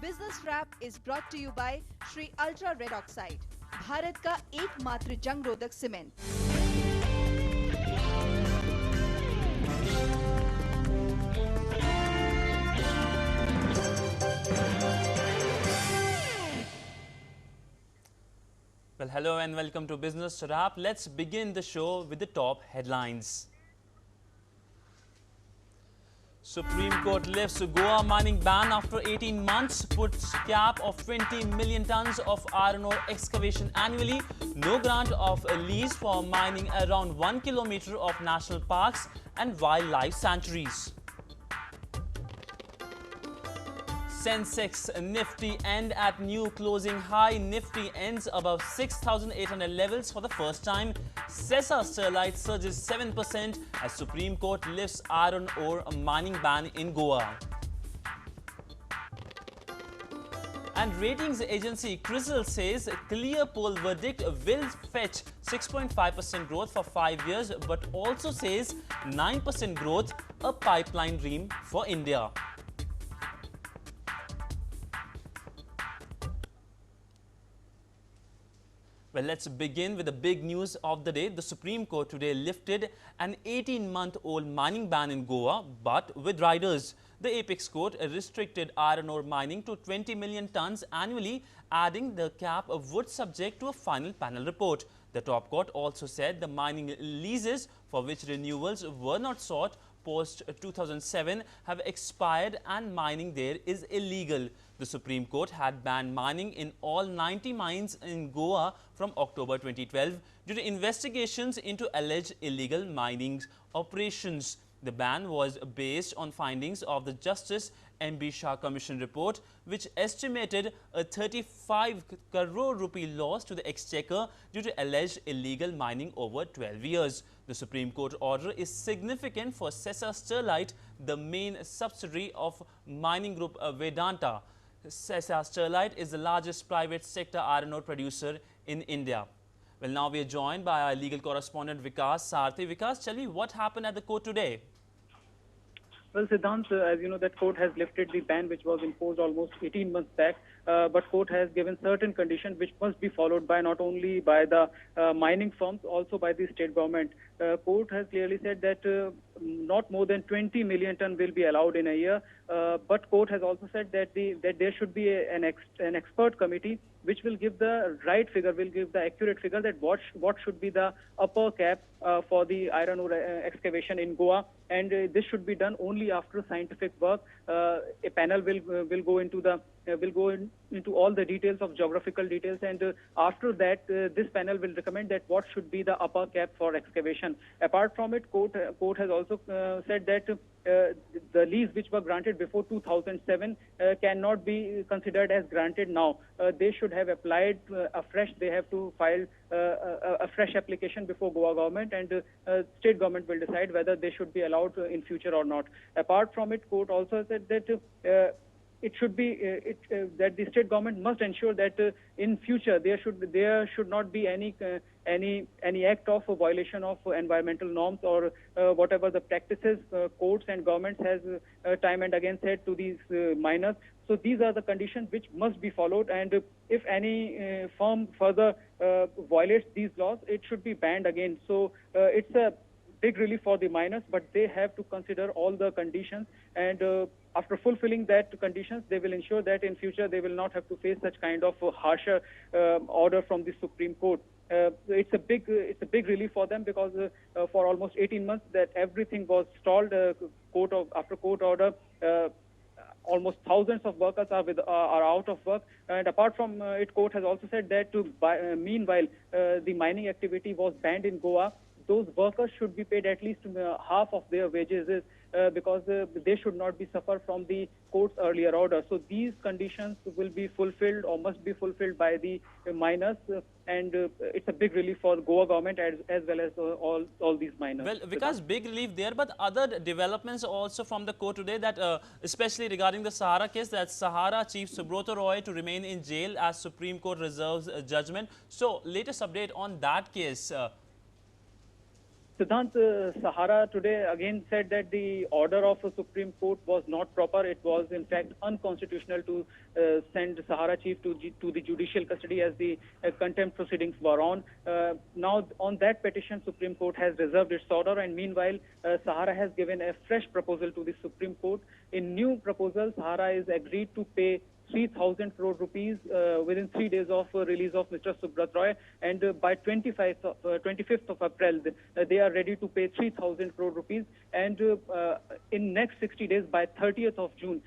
Business wrap is brought to you by Shri ultra red oxide, Bharat का एकमात्र जंग रोधक सीमेंट। Well, hello and welcome to Business Wrap. Let's begin the show with the top headlines. Supreme Court lifts Goa mining ban after 18 months, puts cap of 20 million tons of iron ore excavation annually, no grant of a lease for mining around 1 kilometer of national parks and wildlife sanctuaries. Sensex Nifty end at new closing high. Nifty ends above 6,800 levels for the first time. Sesa Sterlite surges 7% as Supreme Court lifts iron ore mining ban in Goa. And ratings agency CRISIL says clear poll verdict will fetch 6.5% growth for 5 years, but also says 9% growth a pipeline dream for India. Well, let's begin with the big news of the day. The Supreme Court today lifted an 18-month-old mining ban in Goa, but with riders. The apex court restricted iron ore mining to 20 million tons annually, adding the cap would subject to a final panel report. The top court also said the mining leases for which renewals were not sought post 2007 have expired and mining there is illegal. The Supreme Court had banned mining in all 90 mines in Goa from October 2012 due to investigations into alleged illegal mining operations. The ban was based on findings of the Justice M.B. Shah Commission report, which estimated a 35 crore rupee loss to the exchequer due to alleged illegal mining over 12 years. The Supreme Court order is significant for Sesa Sterlite, the main subsidiary of mining group Vedanta. Sesa Sterlite is the largest private sector iron ore producer in India. Well, now we are joined by our legal correspondent Vikas Sarthi. Vikas, tell me what happened at the court today. Well, Sidhant, as you know, that court has lifted the ban which was imposed almost 18 months back, but court has given certain conditions which must be followed by not only by the mining firms, also by the state government. Court has clearly said that not more than 20 million ton will be allowed in a year, but court has also said that there should be an expert committee which will give the right figure, will give the accurate figure that what should be the upper cap for the iron ore excavation in Goa, and this should be done only after scientific work. A panel will go into all the details of geographical details, and after that this panel will recommend that what should be the upper cap for excavation. Apart from it, court has also said that the lease which were granted before 2007 cannot be considered as granted now. They should have applied afresh. They have to file a fresh application before Goa government, and state government will decide whether they should be allowed in future or not. Apart from it, court also said that it should be that the state government must ensure that in future there should not be any act of violation of environmental norms or whatever the practices courts and governments has time and again said to these miners. So these are the conditions which must be followed, and if any firm further violates these laws, it should be banned again. So it's a big relief for the miners, but they have to consider all the conditions, and after fulfilling that conditions, they will ensure that in future they will not have to face such kind of harsher order from the Supreme Court. It's a big relief for them, because for almost 18 months that everything was stalled. After court order, almost thousands of workers are out of work, and apart from it, court has also said that meanwhile the mining activity was banned in Goa. Those workers should be paid at least half of their wages, because they should not be suffer from the court's earlier order. So these conditions will be fulfilled or must be fulfilled by the miners, and it's a big relief for Goa government as well as all these miners. Well, because big relief there, but other developments also from the court today, that especially regarding the Sahara case, that Sahara Chief Subrata Roy to remain in jail as Supreme Court reserves judgment. So latest update on that case. Sidhant, Sahara today again said that the order of the Supreme Court was not proper. It was in fact unconstitutional to send Sahara chief to the judicial custody as the contempt proceedings were on. Now on that petition, Supreme Court has reserved its order, and meanwhile Sahara has given a fresh proposal to the Supreme Court. In new proposal, Sahara is agreed to pay 3,000 crore rupees within 3 days of release of Mr. Subrat Roy, and by 25th of April, they are ready to pay 3,000 crore rupees, and in next 60 days, by 30th of June,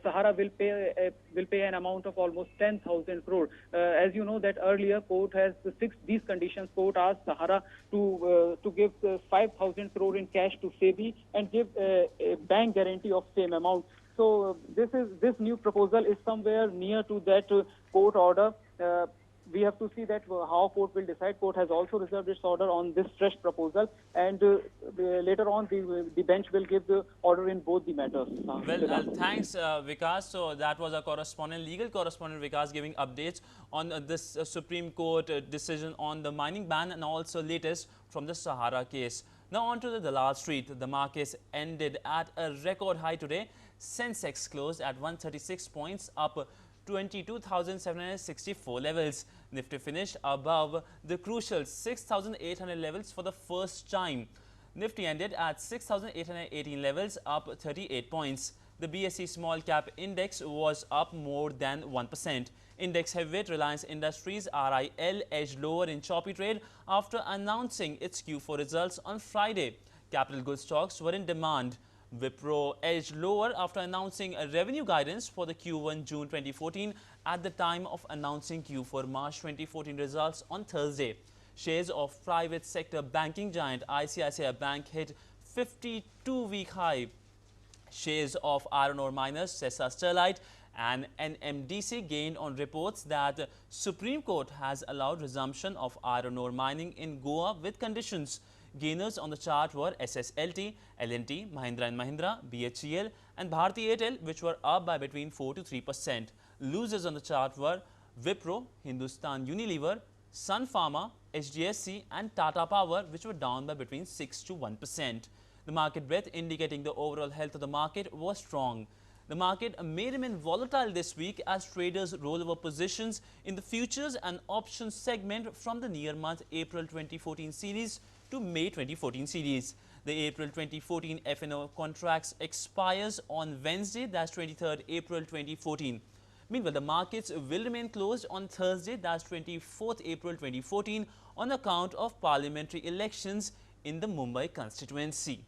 Sahara will pay an amount of almost 10,000 crore. As you know that earlier, court has fixed these conditions. Court asked Sahara to give 5,000 crore in cash to SEBI and give a bank guarantee of same amount. So this new proposal is somewhere near to that court order. We have to see that how court will decide. Court has also reserved its order on this fresh proposal, and later on the bench will give the order in both the matters. Thanks, Vikas. So that was our legal correspondent Vikas, giving updates on this Supreme Court decision on the mining ban and also latest from the Sahara case. Now on to the Dalal Street. The markets ended at a record high today. Sensex closed at 136 points, up 22,764 levels. Nifty finished above the crucial 6,800 levels for the first time. Nifty ended at 6,818 levels, up 38 points. The BSE Small Cap Index was up more than 1%. Index heavyweight Reliance Industries RIL edged lower in choppy trade after announcing its Q4 results on Friday. Capital goods stocks were in demand. Wipro edged lower after announcing a revenue guidance for the Q1 June 2014 at the time of announcing Q4 March 2014 results on Thursday. Shares of private sector banking giant ICICI Bank hit 52-week high. Shares of iron ore miners Sesa Sterlite and NMDC gained on reports that Supreme Court has allowed resumption of iron ore mining in Goa with conditions. Gainers on the chart were SSLT, L&T, Mahindra & Mahindra, BHEL and Bharti Airtel, which were up by between 4 to 3%. Losers on the chart were Wipro, Hindustan Unilever, Sun Pharma, HDFC and Tata Power, which were down by between 6 to 1%. The market breadth indicating the overall health of the market was strong. The market may remain volatile this week as traders roll over positions in the futures and options segment from the near month April 2014 series to May 2014 series. The April 2014 FNO contracts expires on Wednesday, that's 23rd April 2014. Meanwhile, the markets will remain closed on Thursday, that's 24th April 2014, on account of parliamentary elections in the Mumbai constituency.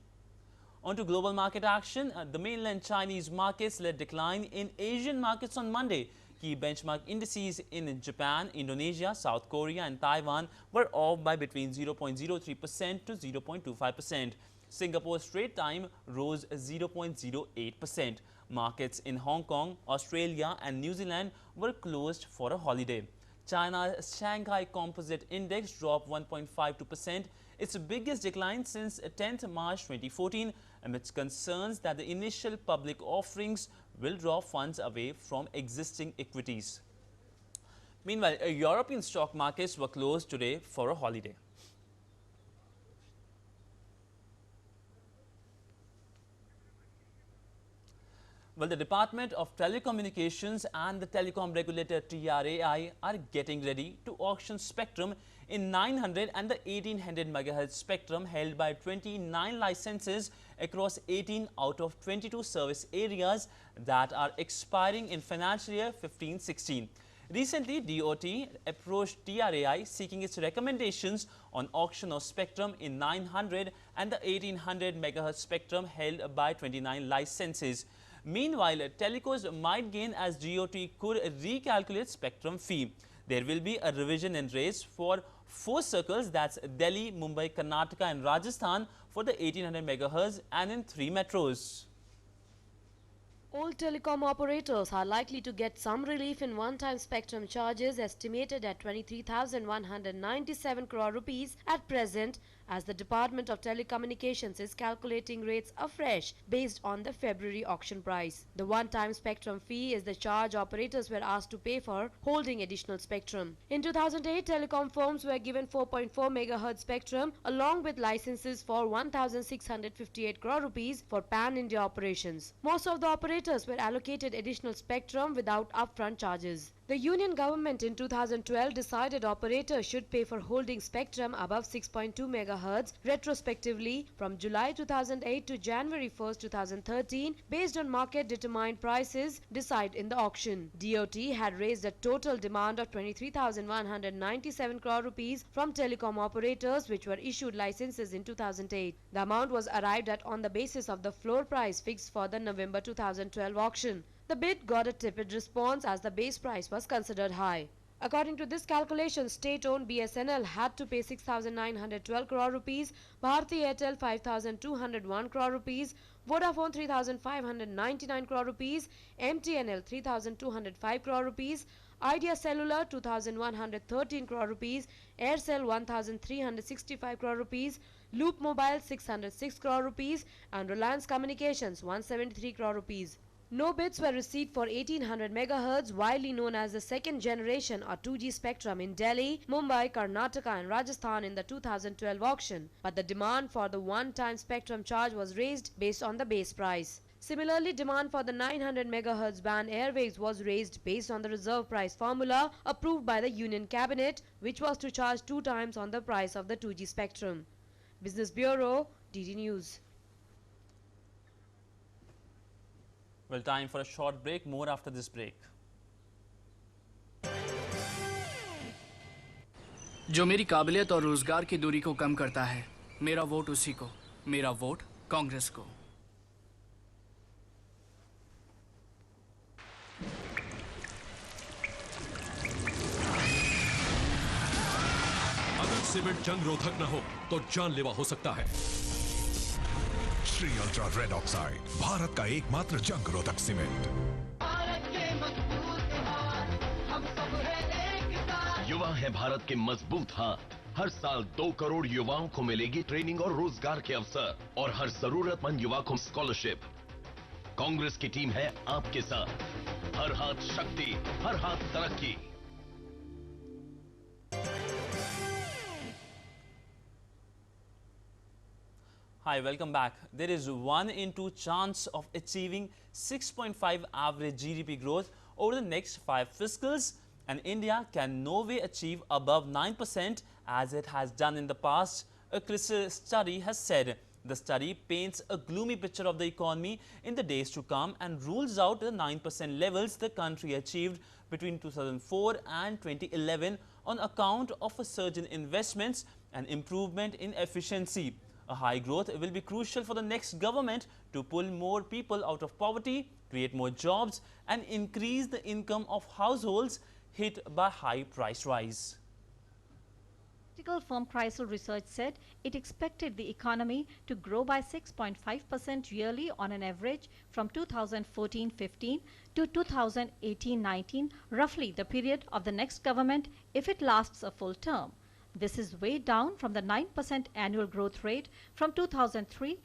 On to global market action. The mainland Chinese markets led decline in Asian markets on Monday. Key benchmark indices in Japan, Indonesia, South Korea and Taiwan were off by between 0.03% to 0.25%. Singapore's Straits Times rose 0.08%. Markets in Hong Kong, Australia and New Zealand were closed for a holiday. China's Shanghai Composite Index dropped 1.52%, its biggest decline since 10th March 2014, amidst concerns that the initial public offerings will draw funds away from existing equities. Meanwhile, European stock markets were closed today for a holiday. Well, the Department of Telecommunications and the telecom regulator TRAI are getting ready to auction spectrum in 900 and the 1800 MHz spectrum held by 29 licenses across 18 out of 22 service areas that are expiring in financial year 15-16. Recently, DOT approached TRAI seeking its recommendations on auction of spectrum in 900 and the 1800 MHz spectrum held by 29 licenses. Meanwhile, telecos might gain as DOT could recalculate spectrum fee. There will be a revision in rates for 4 circles, that's Delhi, Mumbai, Karnataka and Rajasthan for the 1800 MHz and in 3 metros. All telecom operators are likely to get some relief in one-time spectrum charges estimated at 23,197 crore rupees at present, as the Department of Telecommunications is calculating rates afresh based on the February auction price. The one-time spectrum fee is the charge operators were asked to pay for holding additional spectrum. In 2008, telecom firms were given 4.4 MHz spectrum along with licenses for 1,658 crore rupees for pan-India operations. Most of the operators were allocated additional spectrum without upfront charges. The Union government in 2012 decided operators should pay for holding spectrum above 6.2 MHz retrospectively from July 2008 to January 1, 2013 based on market-determined prices decided in the auction. DoT had raised a total demand of 23,197 crore rupees from telecom operators which were issued licenses in 2008. The amount was arrived at on the basis of the floor price fixed for the November 2012 auction. The bid got a tepid response as the base price was considered high. According to this calculation, state-owned BSNL had to pay 6,912 crore rupees, Bharti Airtel 5,201 crore rupees, Vodafone 3,599 crore rupees, MTNL 3,205 crore rupees, Idea Cellular 2,113 crore rupees, Aircel 1,365 crore rupees, Loop Mobile 606 crore rupees and Reliance Communications 173 crore rupees. No bids were received for 1800 MHz, widely known as the second generation or 2G spectrum in Delhi, Mumbai, Karnataka and Rajasthan in the 2012 auction, but the demand for the one-time spectrum charge was raised based on the base price. Similarly, demand for the 900 MHz band airwaves was raised based on the reserve price formula approved by the Union Cabinet, which was to charge 2 times on the price of the 2G spectrum. Business Bureau, DD News. Well, time for a short break. More after this break. जो मेरी काबिलियत और रोजगार की दूरी को कम करता है, मेरा वोट उसी को, मेरा वोट कांग्रेस को। अगर सीमेंट जंग रोधक न हो तो जानलेवा हो सकता है। Shri ultra red oxide, Bharat का एकमात्र जंग रोधक सीमेंट। युवा है भारत के मजबूत हाथ। हर साल 2 करोड़ युवाओं को मिलेगी ट्रेनिंग और रोजगार के अवसर और हर जरूरतमंद युवा को स्कॉलरशिप। कांग्रेस की टीम है आपके साथ। हर हाथ शक्ति, हर हाथ तरक्की। Hi, welcome back. There is 1 in 2 chance of achieving 6.5 average GDP growth over the next 5 fiscals, and India can no way achieve above 9% as it has done in the past, a CRISIL study has said. The study paints a gloomy picture of the economy in the days to come and rules out the 9% levels the country achieved between 2004 and 2011 on account of a surge in investments and improvement in efficiency. A high growth will be crucial for the next government to pull more people out of poverty, create more jobs and increase the income of households hit by high price rise. Political firm CRISIL Research said it expected the economy to grow by 6.5% yearly on an average from 2014-15 to 2018-19, roughly the period of the next government if it lasts a full term. This is way down from the 9% annual growth rate from 2003-4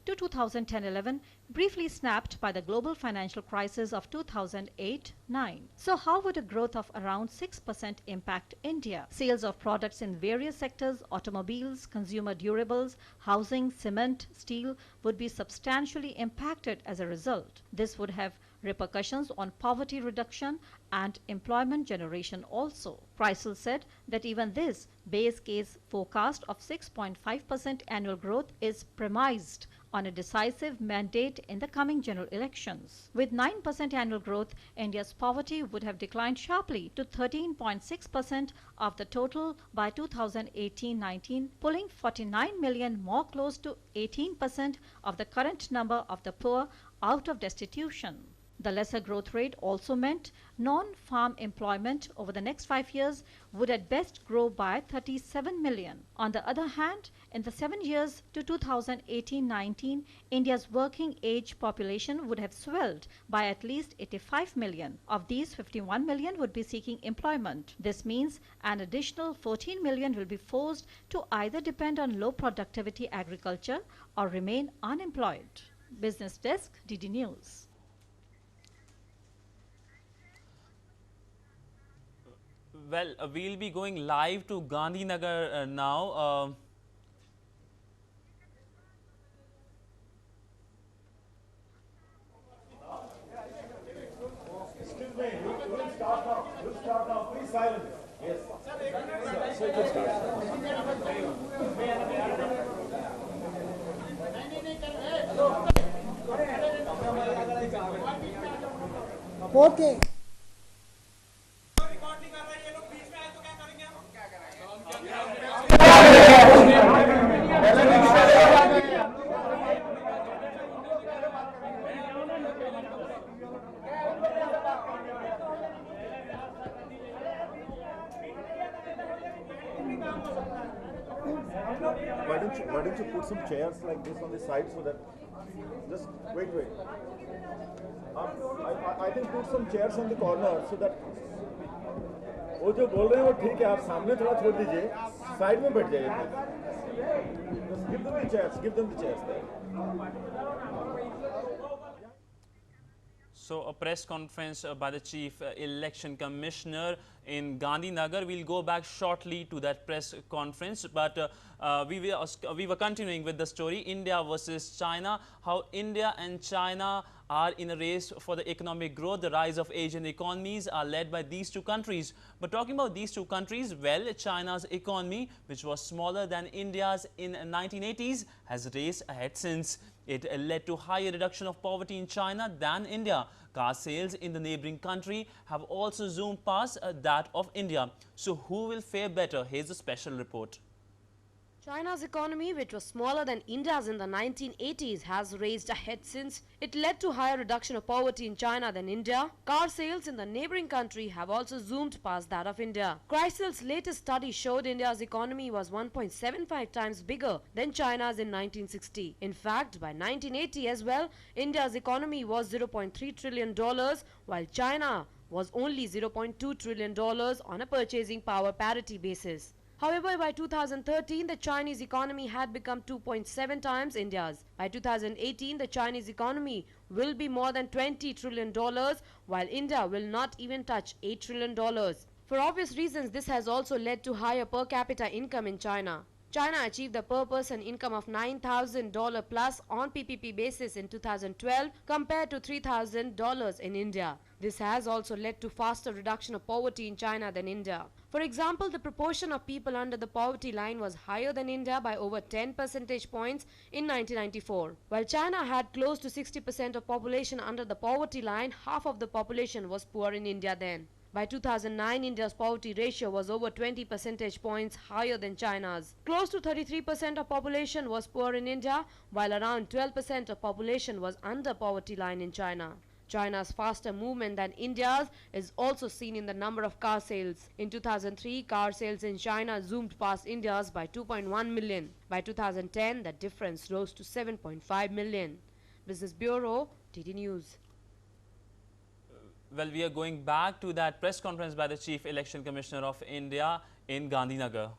to 2010-11, briefly snapped by the global financial crisis of 2008-9. So how would a growth of around 6% impact India? Sales of products in various sectors, automobiles, consumer durables, housing, cement, steel, would be substantially impacted as a result. This would have repercussions on poverty reduction and employment generation also. CRISIL said that even this base case forecast of 6.5% annual growth is premised on a decisive mandate in the coming general elections. With 9% annual growth, India's poverty would have declined sharply to 13.6% of the total by 2018-19, pulling 49 million more close to 18% of the current number of the poor out of destitution. The lesser growth rate also meant non-farm employment over the next 5 years would at best grow by 37 million. On the other hand, in the 7 years to 2018-19, India's working age population would have swelled by at least 85 million. Of these, 51 million would be seeking employment. This means an additional 14 million will be forced to either depend on low productivity agriculture or remain unemployed. Business Desk, DD News. Well, we'll be going live to Gandhinagar now. Excuse me, we'll start now. We'll start now. Please silence. Yes. So you can start. Okay. Why don't you put some chairs like this on the side so that just wait. I think put some chairs on the corner so that वो जो बोल रहे हैं वो ठीक है, आप सामने थोड़ा छोड़ दीजिए, साइड में बैठ जाइए. Just give them the chairs. Give them the chairs there. So a press conference by the Chief Election Commissioner in Gandhinagar. We'll go back shortly to that press conference, but we were continuing with the story India versus China, how India and China are in a race for the economic growth. The rise of Asian economies are led by these two countries. But talking about these two countries, well, China's economy, which was smaller than India's in 1980s, has raced ahead since. It led to higher reduction of poverty in China than India. Car sales in the neighboring country have also zoomed past that of India. So who will fare better? Here's a special report. China's economy, which was smaller than India's in the 1980s, has raced ahead since. It led to higher reduction of poverty in China than India. Car sales in the neighboring country have also zoomed past that of India. Chrysal's latest study showed India's economy was 1.75 times bigger than China's in 1960. In fact, by 1980 as well, India's economy was $0.3 trillion, while China was only $0.2 trillion on a purchasing power parity basis. However, by 2013, the Chinese economy had become 2.7 times India's. By 2018, the Chinese economy will be more than $20 trillion, while India will not even touch $8 trillion. For obvious reasons, this has also led to higher per capita income in China. China achieved a per person income of $9,000 plus on PPP basis in 2012 compared to $3,000 in India. This has also led to faster reduction of poverty in China than India. For example, the proportion of people under the poverty line was higher than India by over 10 percentage points in 1994. While China had close to 60% of population under the poverty line, half of the population was poor in India then. By 2009, India's poverty ratio was over 20 percentage points higher than China's. Close to 33% of population was poor in India, while around 12% of population was under poverty line in China. China's faster movement than India's is also seen in the number of car sales. In 2003, car sales in China zoomed past India's by 2.1 million. By 2010, the difference rose to 7.5 million. Business Bureau, DD News. Well, we are going back to that press conference by the Chief Election Commissioner of India in Gandhinagar.